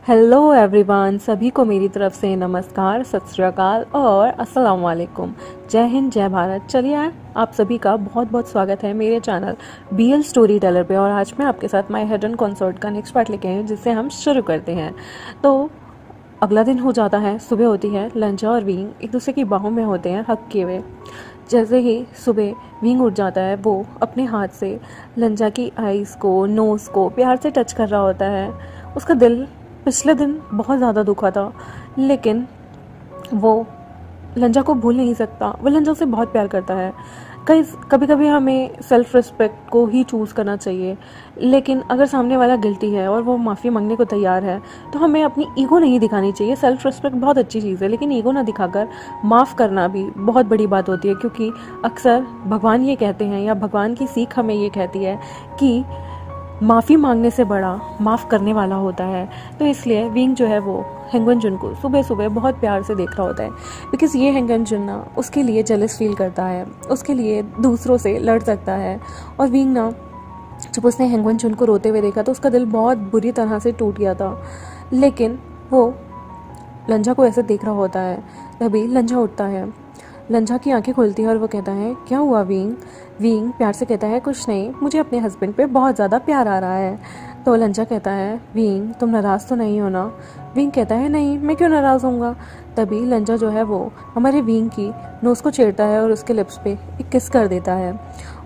Hello everyone, सभी को मेरी तरफ से नमस्कार, सत श्री अकाल और अस्सलाम वालेकुम। जय हिंद, जय भारत। चलिए, आप सभी का बहुत बहुत स्वागत है मेरे चैनल BL स्टोरी टेलर पे। और आज मैं आपके साथ माय हेड एंड कंसर्ट का नेक्स्ट पार्ट लेके आई हूँ, जिससे हम शुरू करते हैं। तो अगला दिन हो जाता है, सुबह होती है। लंजा और विंग एक दूसरे की बाहों में होते हैं हक किए हुए। जैसे ही सुबह विंग उठ जाता है, वो अपने हाथ से लंजा की आईज़ को, नोज़ को प्यार से टच कर रहा होता है। उसका दिल पिछले दिन बहुत ज़्यादा दुखा था, लेकिन वो लंजा को भूल नहीं सकता। वो लंजा से बहुत प्यार करता है। कभी कभी हमें सेल्फ रिस्पेक्ट को ही चूज़ करना चाहिए, लेकिन अगर सामने वाला गिल्टी है और वो माफ़ी मांगने को तैयार है, तो हमें अपनी ईगो नहीं दिखानी चाहिए। सेल्फ रिस्पेक्ट बहुत अच्छी चीज़ है, लेकिन ईगो ना दिखाकर माफ़ करना भी बहुत बड़ी बात होती है। क्योंकि अक्सर भगवान ये कहते हैं, या भगवान की सीख हमें ये कहती है कि माफ़ी मांगने से बड़ा माफ़ करने वाला होता है। तो इसलिए विंग जो है वो हेंगवन जुन को सुबह सुबह बहुत प्यार से देख रहा होता है, बिकॉज़ ये हेंगवन जुन ना उसके लिए जेलस फील करता है, उसके लिए दूसरों से लड़ सकता है। और विंग ना, जब उसने हेंगवन जुन को रोते हुए देखा तो उसका दिल बहुत बुरी तरह से टूट गया था। लेकिन वो लंजा को ऐसे देख रहा होता है। तभी लंजा उठता है। लंजा की आंखें खुलती है और वो कहता है, क्या हुआ विंग? विंग प्यार से कहता है, कुछ नहीं, मुझे अपने हस्बैंड पे बहुत ज़्यादा प्यार आ रहा है। तो लंजा कहता है, विंग तुम नाराज़ तो नहीं हो ना? विंग कहता है, नहीं, मैं क्यों नाराज़ होऊंगा। तभी लंजा जो है वो हमारे विंग की नोज़ को छेड़ता है और उसके लिप्स पे एक किस कर देता है।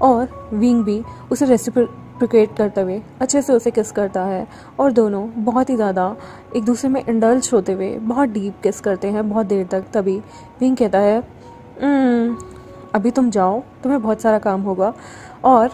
और विंग भी उसे रेसिप्रोकेट करते हुए अच्छे से उसे किस करता है। और दोनों बहुत ही ज़्यादा एक दूसरे में इंडल्ज होते हुए बहुत डीप किस करते हैं बहुत देर तक। तभी विंग कहता है, अभी तुम जाओ, तुम्हें बहुत सारा काम होगा, और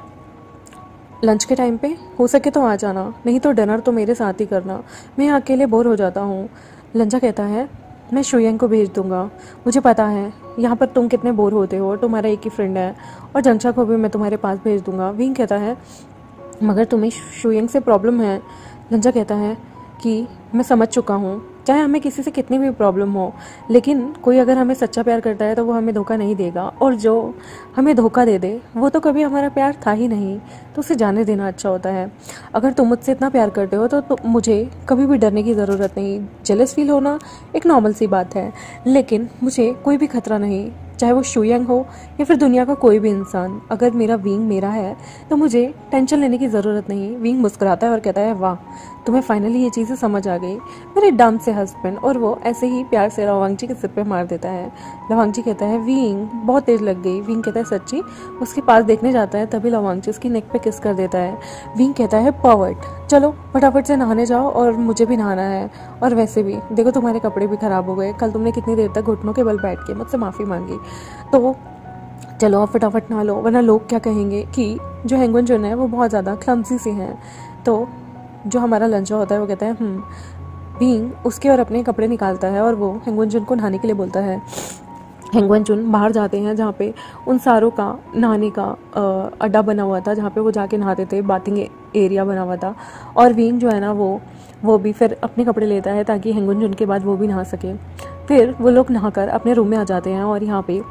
लंच के टाइम पे हो सके तो आ जाना, नहीं तो डिनर तो मेरे साथ ही करना, मैं अकेले बोर हो जाता हूँ। लंजा कहता है, मैं शुयंग को भेज दूँगा, मुझे पता है यहाँ पर तुम कितने बोर होते हो, तुम्हारा एक ही फ्रेंड है, और जंक्षा को भी मैं तुम्हारे पास भेज दूँगा। विंग कहता है, मगर तुम्हें शुयंग से प्रॉब्लम है। लंजा कहता है कि मैं समझ चुका हूँ, चाहे हमें किसी से कितनी भी प्रॉब्लम हो, लेकिन कोई अगर हमें सच्चा प्यार करता है तो वो हमें धोखा नहीं देगा, और जो हमें धोखा दे दे वो तो कभी हमारा प्यार था ही नहीं, तो उसे जाने देना अच्छा होता है। अगर तुम मुझसे इतना प्यार करते हो तो मुझे कभी भी डरने की ज़रूरत नहीं। जेलस फील होना एक नॉर्मल सी बात है, लेकिन मुझे कोई भी खतरा नहीं, चाहे वो शुयंग हो या फिर दुनिया का कोई भी इंसान। अगर मेरा विंग मेरा है तो मुझे टेंशन लेने की ज़रूरत नहीं। विंग मुस्कुराता है और कहता है, वाह, तुम्हें फाइनली ये चीज़ें समझ आ गई, मेरे डम से हस्बैंड। और वो ऐसे ही प्यार से लवांगजी के सिर पे मार देता है। लवांगजी कहता है, विंग बहुत तेज लग गई। विंग कहता है, सच्ची? उसके पास देखने जाता है, तभी लवांगजी उसकी नेक पे किस कर देता है। विंग कहता है, पर्वर्ट, चलो फटाफट से नहाने जाओ, और मुझे भी नहाना है। और वैसे भी देखो, तुम्हारे कपड़े भी ख़राब हो गए, कल तुमने कितनी देर तक घुटनों के बल बैठ के मुझसे माफ़ी मांगी, तो चलो आप फटाफट नहा लो, वरना लोग क्या कहेंगे कि जो हेंगवन जुन है वो बहुत ज़्यादा क्लमसी से हैं। तो जो हमारा लंचा होता है वो कहता है, विंग उसके और अपने कपड़े निकालता है और वो हेंगवन जुन को नहाने के लिए बोलता है। हेंगवन जुन बाहर जाते हैं, जहाँ पे उन सारों का नहाने का अड्डा बना हुआ था, जहाँ पे वो जाके नहाते थे, बाथिंग एरिया बना हुआ था। और विंग जो है ना वो भी फिर अपने कपड़े लेता है ताकि हेंगवन जुन के बाद वो भी नहा सके। फिर वो लोग नहाकर अपने रूम में आ जाते हैं, और यहाँ पे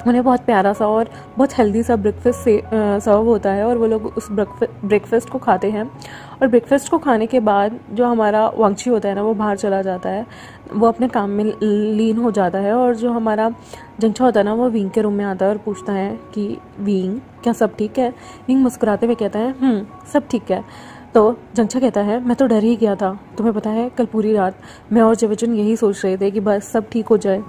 उन्हें बहुत प्यारा सा और बहुत हेल्दी सा ब्रेकफास्ट सर्व होता है, और वो लोग उस ब्रेकफास्ट को खाते हैं। और ब्रेकफास्ट को खाने के बाद जो हमारा वांगची होता है ना, वो बाहर चला जाता है, वो अपने काम में लीन हो जाता है। और जो हमारा जंक्षा होता है ना, वो विंग के रूम में आता है और पूछता है कि विंग, क्या सब ठीक है? विंग मुस्कुराते हुए कहता है, सब ठीक है। तो जंक्षा कहता है, मैं तो डर ही गया था, तुम्हें पता है कल पूरी रात मैं और जेवचन यही सोच रहे थे कि बस सब ठीक हो जाए।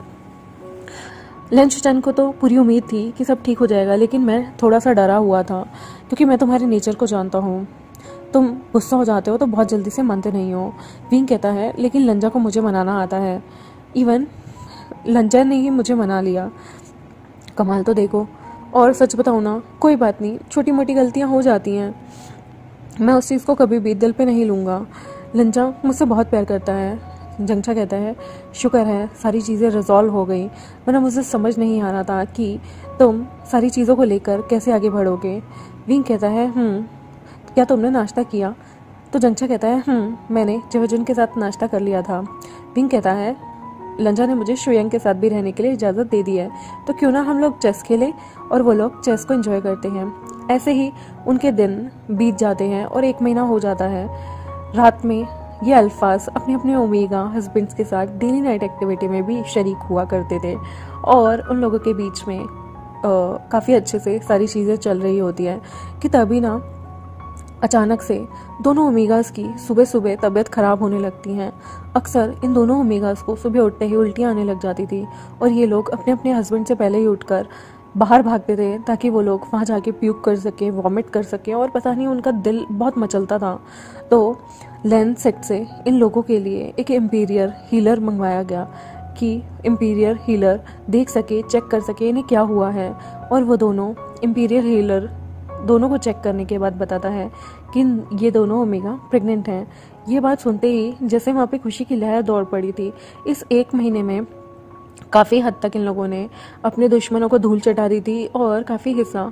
लंचन को तो पूरी उम्मीद थी कि सब ठीक हो जाएगा, लेकिन मैं थोड़ा सा डरा हुआ था, क्योंकि मैं तुम्हारे नेचर को जानता हूँ। तुम गुस्सा हो जाते हो तो बहुत जल्दी से मानते नहीं हो। विंग कहता है, लेकिन लंजा को मुझे मनाना आता है, इवन लंजा ने ही मुझे मना लिया, कमाल तो देखो। और सच बताऊँ ना, कोई बात नहीं, छोटी मोटी गलतियाँ हो जाती हैं, मैं उस चीज़ को कभी भी दिल पे नहीं लूँगा। लंजा मुझसे बहुत प्यार करता है। जंक्षा कहता है, शुक्र है सारी चीज़ें रिजॉल्व हो गई, वरना मुझे समझ नहीं आ रहा था कि तुम सारी चीज़ों को लेकर कैसे आगे बढ़ोगे। विंग कहता है, क्या तुमने नाश्ता किया? तो जंक्षा कहता है, मैंने जेवजुन के साथ नाश्ता कर लिया था। विंग कहता है, लंजा ने मुझे शुयंग के साथ भी रहने के लिए इजाज़त दे दी है, तो क्यों ना हम लोग चेस खेलें। और वो लोग चेस को एंजॉय करते हैं। ऐसे ही उनके दिन बीत जाते हैं और 1 महीना हो जाता है। रात में ये अल्फाज अपने अपने ओमेगा हस्बैंड्स के साथ डेली नाइट एक्टिविटी में भी शरीक हुआ करते थे और उन लोगों के बीच में काफ़ी अच्छे से सारी चीज़ें चल रही होती हैं कि तभी ना अचानक से दोनों ओमेगास की सुबह सुबह तबीयत ख़राब होने लगती हैं। अक्सर इन दोनों ओमेगास को सुबह उठते ही उल्टियाँ आने लग जाती थी और ये लोग अपने अपने हस्बैंड से पहले ही उठकर बाहर भागते थे ताकि वो लोग वहाँ जाके प्यूक कर सकें, वॉमिट कर सकें और पता नहीं उनका दिल बहुत मचलता था। तो लैंसेट से इन लोगों के लिए एक इम्पीरियर हीलर मंगवाया गया कि इम्पीरियर हीलर देख सके, चेक कर सके इन्हें क्या हुआ है। और वो दोनों इम्पीरियर हीलर दोनों को चेक करने के बाद बताता है कि ये दोनों ओमेगा प्रेग्नेंट हैं। ये बात सुनते ही जैसे वहाँ पे खुशी की लहर दौड़ पड़ी थी। इस 1 महीने में काफ़ी हद तक इन लोगों ने अपने दुश्मनों को धूल चटा दी थी और काफ़ी हिस्सा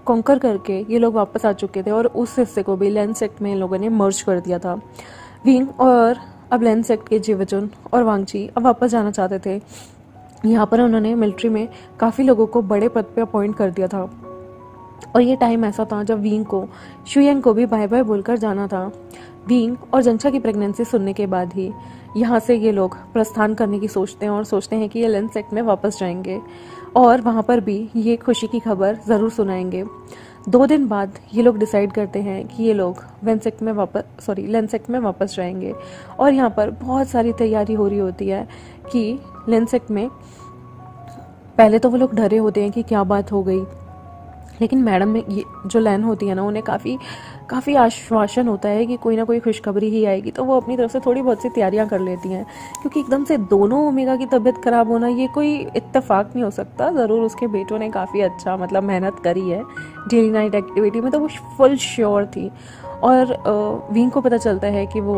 कॉन्कर करके ये लोग वापस आ चुके थे और उस हिस्से को भी लैंसेट में इन लोगों ने मर्ज कर दिया था। विंग और अब लैंसेट के जीवजुन और वांगची अब वापस जाना चाहते थे। यहाँ पर उन्होंने मिलिट्री में काफ़ी लोगों को बड़े पद पे अपॉइंट कर दिया था और ये टाइम ऐसा था जब विंग को शुयेंग को भी बाय बाय बोलकर जाना था। विंग और जंचा की प्रेगनेंसी सुनने के बाद ही यहाँ से ये लोग प्रस्थान करने की सोचते हैं और सोचते हैं कि ये लैंसेट में वापस जाएंगे और वहाँ पर भी ये खुशी की खबर ज़रूर सुनाएंगे। 2 दिन बाद ये लोग डिसाइड करते हैं कि ये लोग लैंसेट में वापस जाएंगे और यहाँ पर बहुत सारी तैयारी हो रही होती है कि लैंसेट में पहले तो वो लोग डरे होते हैं कि क्या बात हो गई, लेकिन मैडम में ये जो लैन होती है ना उन्हें काफ़ी आश्वासन होता है कि कोई ना कोई खुशखबरी ही आएगी, तो वो अपनी तरफ से थोड़ी बहुत सी तैयारियां कर लेती हैं क्योंकि एकदम से दोनों ओमेगा की तबीयत ख़राब होना ये कोई इत्तेफाक नहीं हो सकता। ज़रूर उसके बेटों ने काफ़ी अच्छा मेहनत करी है डेली नाइट एक्टिविटी में, तो वो फुल श्योर थी। और विंग को पता चलता है कि वो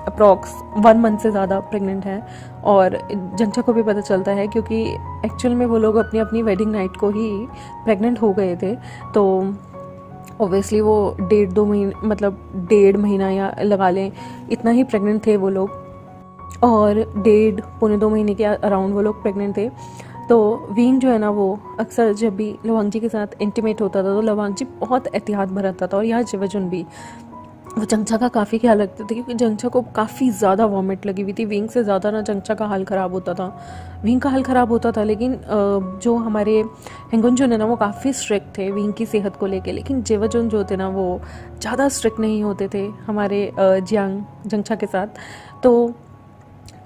अप्रॉक्स 1 मंथ से ज़्यादा प्रेग्नेंट है और जंचा को भी पता चलता है क्योंकि एक्चुअल में वो लोग अपनी अपनी वेडिंग नाइट को ही प्रेग्नेंट हो गए थे। तो ऑब्वियसली वो 1.5 महीना या लगा लें इतना ही प्रेग्नेंट थे वो लोग और 1.5-2 महीने के अराउंड वो लोग प्रेग्नेंट थे। तो विंग जो है ना वो अक्सर जब भी लवांगजी के साथ इंटीमेट होता था तो लवांगजी बहुत एहतियात बरतता था और यहाँ जीवजुन भी वो जंचा का काफ़ी ख्याल रखते थे क्योंकि जंचा को काफ़ी ज़्यादा वॉमिट लगी हुई थी। विंग से ज़्यादा ना जंचा का हाल ख़राब होता था, विंग का हाल ख़राब होता था। लेकिन जो हमारे हेंगुनजुन है ना वो काफ़ी स्ट्रिक्ट थे विंग की सेहत को लेके, लेकिन जीवजुन जो थे ना वो ज़्यादा स्ट्रिक्ट नहीं होते थे हमारे जंचा के साथ। तो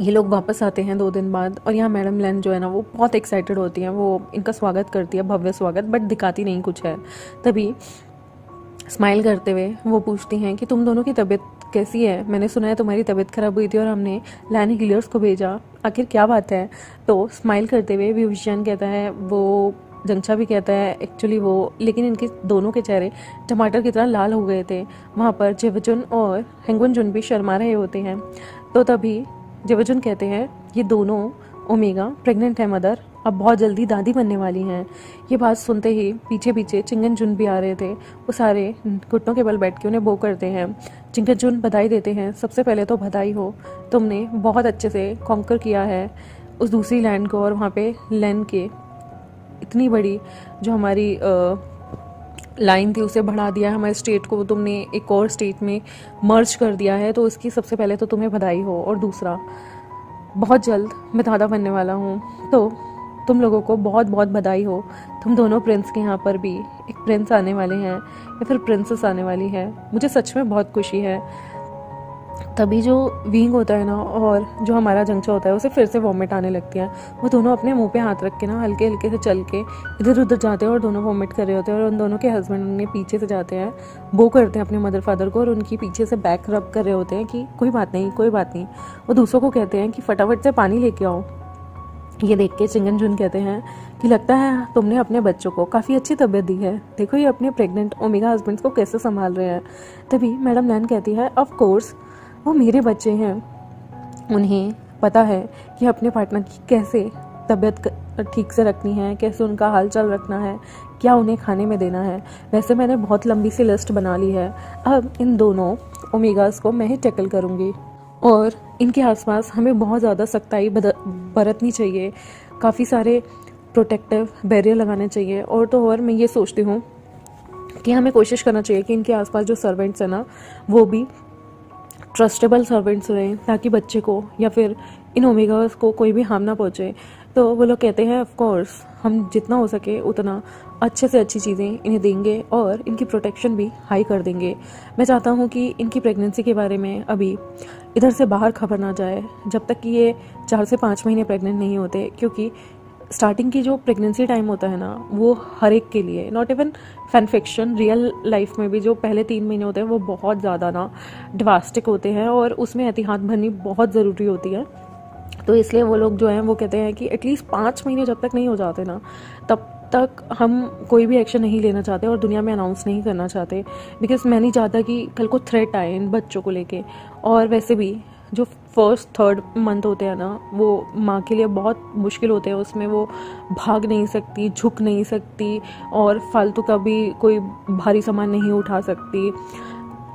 ये लोग वापस आते हैं 2 दिन बाद और यहाँ मैडम लैन जो है ना वो बहुत एक्साइटेड होती हैं, वो इनका स्वागत करती है, भव्य स्वागत, बट दिखाती नहीं कुछ है। तभी स्माइल करते हुए वो पूछती हैं कि तुम दोनों की तबीयत कैसी है, मैंने सुना है तुम्हारी तबीयत खराब हुई थी और हमने लैन हीलर्स को भेजा, आखिर क्या बात है। तो स्माइल करते हुए विभूषण कहता है, वो जंचा भी कहता है एक्चुअली वो, लेकिन इनके दोनों के चेहरे टमाटर की तरह लाल हो गए थे। वहाँ पर जीवजुन और हेंगुनजुन भी शर्मा रहे होते हैं। तो तभी जीवजुन कहते हैं ये दोनों ओमेगा प्रेग्नेंट है मदर, अब बहुत जल्दी दादी बनने वाली हैं। ये बात सुनते ही पीछे पीछे चिंगनजुन भी आ रहे थे, वो सारे घुटनों के बल बैठ के उन्हें बो करते हैं। चिंगनजुन बधाई देते हैं, सबसे पहले तो बधाई हो, तुमने बहुत अच्छे से कॉन्कर किया है उस दूसरी लैंड को और वहाँ पे लैंड के इतनी बड़ी जो हमारी लाइन थी उसे बढ़ा दिया, हमारे स्टेट को तुमने एक और स्टेट में मर्ज कर दिया है, तो इसकी सबसे पहले तो तुम्हें बधाई हो। और दूसरा, बहुत जल्द मैं दादा बनने वाला हूँ, तो तुम लोगों को बहुत बहुत बधाई हो। तुम दोनों प्रिंस के यहाँ पर भी एक प्रिंस आने वाले हैं या फिर प्रिंसेस आने वाली है, मुझे सच में बहुत खुशी है। तभी जो विंग होता है ना और जो हमारा जंचा होता है उसे फिर से वॉमिट आने लगती है। वो दोनों अपने मुंह पे हाथ रख के ना हल्के हल्के से चल के इधर उधर जाते हैं और दोनों वॉमिट कर रहे होते हैं और उन दोनों के हस्बैंड उन्हें पीछे से जाते हैं, वो करते हैं अपने मदर फादर को और उनकी पीछे से बैक रब कर रहे होते हैं कि कोई बात नहीं कोई बात नहीं। वो दूसरों को कहते हैं कि फटाफट से पानी लेके आओ। ये देख के चिंगनजुन कहते हैं कि लगता है तुमने अपने बच्चों को काफ़ी अच्छी तबीयत दी है, देखो ये अपने प्रेग्नेंट ओमेगा हस्बैंड्स को कैसे संभाल रहे हैं। तभी मैडम लैन कहती है, ऑफ कोर्स वो मेरे बच्चे हैं, उन्हें पता है कि अपने पार्टनर की कैसे तबीयत ठीक से रखनी है, कैसे उनका हाल चाल रखना है, क्या उन्हें खाने में देना है। वैसे मैंने बहुत लंबी सी लिस्ट बना ली है, अब इन दोनों ओमेगास को मैं ही टैकल करूँगी और इनके आसपास हमें बहुत ज़्यादा सख्ताई बरतनी चाहिए, काफ़ी सारे प्रोटेक्टिव बैरियर लगाने चाहिए। और तो और मैं ये सोचती हूँ कि हमें कोशिश करना चाहिए कि इनके आसपास जो सर्वेंट्स हैं ना वो भी ट्रस्टेबल सर्वेंट्स रहें ताकि बच्चे को या फिर इन ओमेगास को कोई भी हार्म ना पहुँचे। तो वो लोग कहते हैं ऑफ कोर्स हम जितना हो सके उतना अच्छे से अच्छी चीज़ें इन्हें देंगे और इनकी प्रोटेक्शन भी हाई कर देंगे। मैं चाहता हूँ कि इनकी प्रेगनेंसी के बारे में अभी इधर से बाहर खबर ना जाए जब तक कि ये 4 से 5 महीने प्रेग्नेंट नहीं होते, क्योंकि स्टार्टिंग की जो प्रेगनेंसी टाइम होता है ना वो हर एक के लिए, not even fan fiction, real life में भी जो पहले 3 महीने होते हैं वो बहुत ज़्यादा ना डिवास्टिक होते हैं और उसमें एहतियात भरनी बहुत ज़रूरी होती है। तो इसलिए वो लोग जो हैं वो कहते हैं कि एटलीस्ट 5 महीने जब तक नहीं हो जाते ना तब तक हम कोई भी एक्शन नहीं लेना चाहते और दुनिया में अनाउंस नहीं करना चाहते, बिकॉज मैं नहीं चाहता कि कल को थ्रेट आए इन बच्चों को लेके। और वैसे भी जो 1st-3rd मंथ होते हैं ना वो माँ के लिए बहुत मुश्किल होते हैं, उसमें वो भाग नहीं सकती, झुक नहीं सकती और फालतू का भी कोई भारी सामान नहीं उठा सकती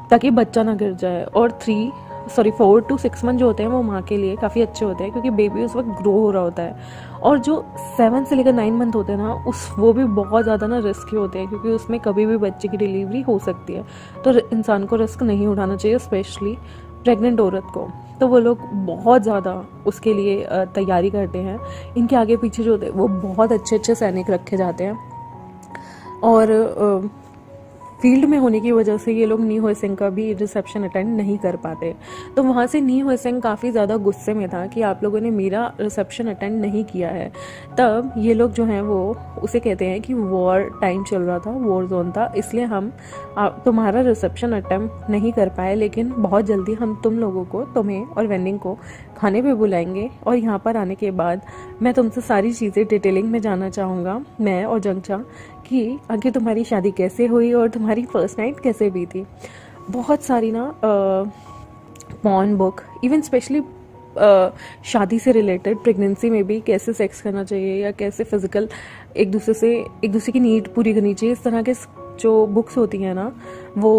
ताकि बच्चा ना गिर जाए। और 4 to 6 मंथ जो होते हैं वो माँ के लिए काफ़ी अच्छे होते हैं क्योंकि बेबी उस वक्त ग्रो हो रहा होता है। और जो 7 से लेकर 9 मंथ होते हैं ना वो भी बहुत ज़्यादा ना रिस्की होते हैं क्योंकि उसमें कभी भी बच्चे की डिलीवरी हो सकती है। तो इंसान को रिस्क नहीं उठाना चाहिए, स्पेशली प्रेग्नेंट औरत को। तो वो लोग बहुत ज़्यादा उसके लिए तैयारी करते हैं। इनके आगे पीछे जो होते हैं वो बहुत अच्छे अच्छे सैनिक रखे जाते हैं और फील्ड में होने की वजह से ये लोग नी हुए सिंह का भी रिसेप्शन अटेंड नहीं कर पाते। तो वहाँ से नी हुए सिंह काफ़ी ज़्यादा गुस्से में था कि आप लोगों ने मेरा रिसेप्शन अटेंड नहीं किया है। तब ये लोग जो हैं वो उसे कहते हैं कि वॉर टाइम चल रहा था, वॉर जोन था, इसलिए हम तुम्हारा रिसेप्शन अटेम्प्ट नहीं कर पाए, लेकिन बहुत जल्दी हम तुम लोगों को, तुम्हें और वेंडिंग को खाने पे बुलाएंगे और यहाँ पर आने के बाद मैं तुमसे सारी चीज़ें डिटेलिंग में जानना चाहूँगा, मैं और जंगचा, कि आगे तुम्हारी शादी कैसे हुई और तुम्हारी फर्स्ट नाइट कैसे बीती। बहुत सारी ना पॉर्न बुक, इवन स्पेशली शादी से रिलेटेड, प्रेगनेंसी में भी कैसे सेक्स करना चाहिए या कैसे फिजिकल एक दूसरे की नीड पूरी करनी चाहिए, इस तरह के जो बुक्स होती हैं ना वो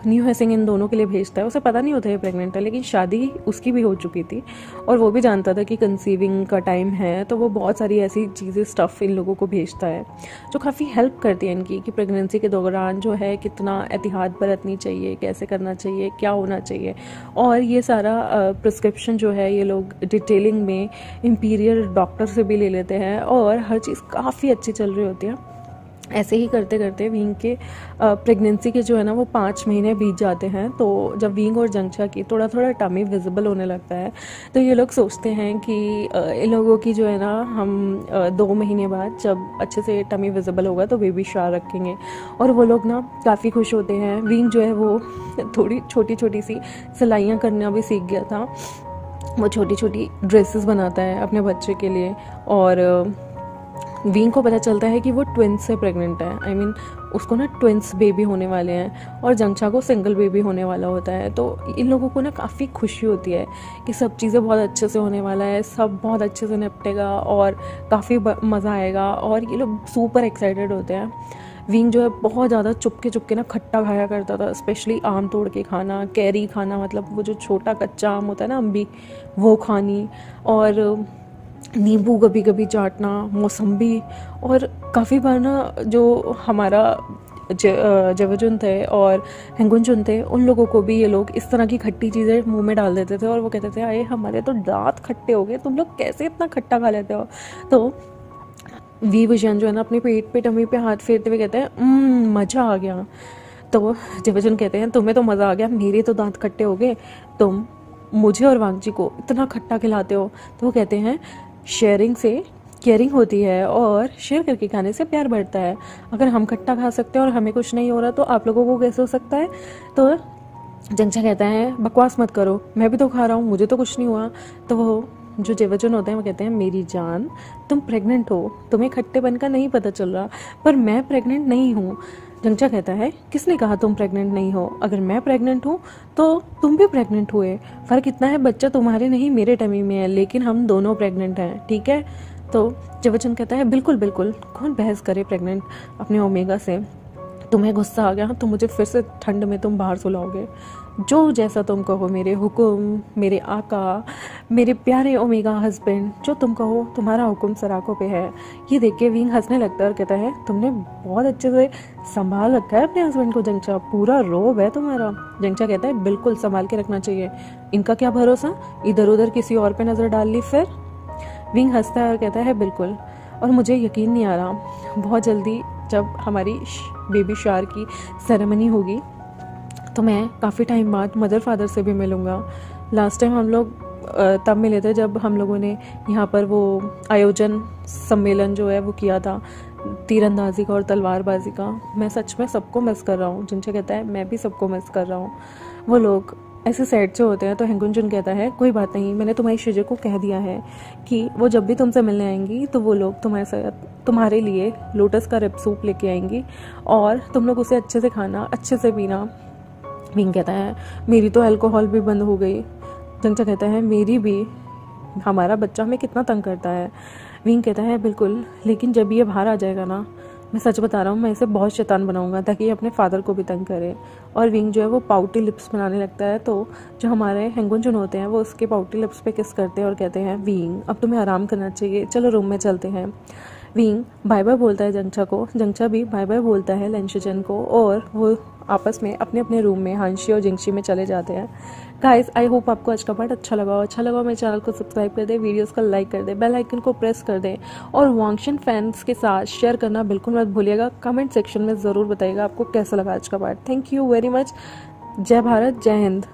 न्यू हैसिंग इन दोनों के लिए भेजता है। उसे पता नहीं होता है प्रेग्नेंट है, लेकिन शादी उसकी भी हो चुकी थी और वो भी जानता था कि कंसीविंग का टाइम है। तो वो बहुत सारी ऐसी चीज़ें स्टफ़ इन लोगों को भेजता है जो काफ़ी हेल्प करती है इनकी कि प्रेगनेंसी के दौरान जो है कितना एहतियात बरतनी चाहिए, कैसे करना चाहिए, क्या होना चाहिए। और ये सारा प्रिस्क्रिप्शन जो है ये लोग डिटेलिंग में इंपीरियल डॉक्टर से भी ले लेते हैं और हर चीज़ काफ़ी अच्छी चल रही होती है। ऐसे ही करते करते वींग के प्रेगनेंसी के जो है ना वो 5 महीने बीत जाते हैं। तो जब वींग और जंगचा की थोड़ा थोड़ा टमी विजिबल होने लगता है तो ये लोग सोचते हैं कि इन लोगों की जो है ना हम 2 महीने बाद जब अच्छे से टमी विजिबल होगा तो बेबी शावर रखेंगे। और वो लोग ना काफ़ी खुश होते हैं। वींग जो है वो थोड़ी छोटी छोटी सी सिलाइयाँ करना भी सीख गया था। वो छोटी छोटी ड्रेसेस बनाता है अपने बच्चे के लिए और वींग को पता चलता है कि वो ट्विंस से प्रेग्नेंट है। आई मीन उसको ना ट्विंस बेबी होने वाले हैं और जंगचा को सिंगल बेबी होने वाला होता है। तो इन लोगों को ना काफ़ी खुशी होती है कि सब चीज़ें बहुत अच्छे से होने वाला है, सब बहुत अच्छे से निपटेगा और काफ़ी मज़ा आएगा और ये लोग सुपर एक्साइटेड होते हैं। वींग जो है बहुत ज़्यादा चुपके ना खट्टा खाया करता था, स्पेशली आम तोड़ के खाना, कैरी खाना, मतलब वो जो छोटा कच्चा आम होता है ना अम्बी, वो खानी, और नींबू कभी कभी चाटना, मौसम्बी। और काफ़ी बार ना जो हमारा जवजुन थे और हेंगुनजुन थे उन लोगों को भी ये लोग इस तरह की खट्टी चीज़ें मुंह में डाल देते थे और वो कहते थे अरे हमारे तो दांत खट्टे हो गए, तुम लोग कैसे इतना खट्टा खा लेते हो। तो वी विजयन जो है ना अपने पेट पे टमी पे हाथ फेरते हुए कहते हैं मज़ा आ गया। तो जवजुन कहते हैं तुम्हें तो मज़ा आ गया, मेरे तो दांत खट्टे हो गए, तुम मुझे और वांगजी को इतना खट्टा खिलाते हो। तो वो कहते हैं शेयरिंग से केयरिंग होती है और शेयर करके खाने से प्यार बढ़ता है। अगर हम खट्टा खा सकते हैं और हमें कुछ नहीं हो रहा तो आप लोगों को कैसे हो सकता है। तो जंगचा कहता है बकवास मत करो, मैं भी तो खा रहा हूँ, मुझे तो कुछ नहीं हुआ। तो वो जो जेवजुन होते हैं वो कहते हैं मेरी जान तुम प्रेग्नेंट हो, तुम्हें खट्टेपन का नहीं पता चल रहा, पर मैं प्रेग्नेंट नहीं हूँ। जंगचा कहता है किसने कहा तुम प्रेग्नेंट नहीं हो, अगर मैं प्रेग्नेंट हूँ तो तुम भी प्रेग्नेंट हुए, फ़र्क इतना है बच्चा तुम्हारे नहीं मेरे टमी में है, लेकिन हम दोनों प्रेग्नेंट हैं, ठीक है। तो जेवजुन कहता है बिल्कुल बिल्कुल, कौन बहस करे प्रेग्नेंट अपने ओमेगा से, तुम्हें गुस्सा आ गया तो मुझे फिर से ठंड में तुम बाहर सुलाओगे। जो जैसा तुम कहो मेरे हुक्म, मेरे आका, मेरे प्यारे ओमेगा हस्बैंड, जो तुम कहो तुम्हारा हुक्म सर आंखों पे है। ये देख के विंग हंसने लगता है और कहता है तुमने बहुत अच्छे से संभाल रखा है अपने हस्बैंड को जंगचा, पूरा रोब है तुम्हारा। जंगचा कहता है बिल्कुल संभाल के रखना चाहिए, इनका क्या भरोसा, इधर उधर किसी और पे नज़र डाल ली फिर। विंग हंसता है और कहता है बिल्कुल, और मुझे यकीन नहीं आ रहा, बहुत जल्दी जब हमारी बेबी शावर की सेरेमनी होगी तो मैं काफ़ी टाइम बाद मदर फादर से भी मिलूँगा। लास्ट टाइम हम लोग तब मिले थे जब हम लोगों ने यहाँ पर वो आयोजन सम्मेलन जो है वो किया था तीरंदाजी का और तलवारबाजी का। मैं सच में सबको मिस कर रहा हूँ। जिनसे कहता है मैं भी सबको मिस कर रहा हूँ। वो लोग ऐसे सैड से होते हैं। तो हेंगुन कहता है कोई बात नहीं, मैंने तुम्हारी शिजे को कह दिया है कि वो जब भी तुमसे मिलने आएंगी तो वो लोग तुम्हारे साथ तुम्हारे लिए लोटस का रिप सूप लेके आएंगी और तुम लोग उसे अच्छे से खाना, अच्छे से पीना। विंग कहता है मेरी तो अल्कोहल भी बंद हो गई। जंगचा कहता है मेरी भी, हमारा बच्चा हमें कितना तंग करता है। विंग कहता है बिल्कुल, लेकिन जब ये बाहर आ जाएगा ना, मैं सच बता रहा हूँ, मैं इसे बहुत शैतान बनाऊंगा ताकि ये अपने फादर को भी तंग करे। और विंग जो है वो पाउटी लिप्स बनाने लगता है। तो जो हमारे हेंगुन होते हैं वो उसके पाउटी लिप्स पे किस करते हैं और कहते हैं विंग अब तुम्हें आराम करना चाहिए, चलो रूम में चलते हैं। विंग बाय बाय बोलता है जंगचा को, जंगचा भी बाय बाय बोलता है लेंशिजन को, और वो आपस में अपने अपने रूम में हांशी और जिंगशी में चले जाते हैं। गाइस आई होप आपको आज का पार्ट अच्छा लगा हो मेरे चैनल को सब्सक्राइब कर दे, वीडियोस को लाइक कर दे, बेल आइकन को प्रेस कर दे और वांगशन फैंस के साथ शेयर करना बिल्कुल मत भूलिएगा। कमेंट सेक्शन में ज़रूर बताइएगा आपको कैसा लगा आज का part. Thank you very much. जय भारत, जय हिंद।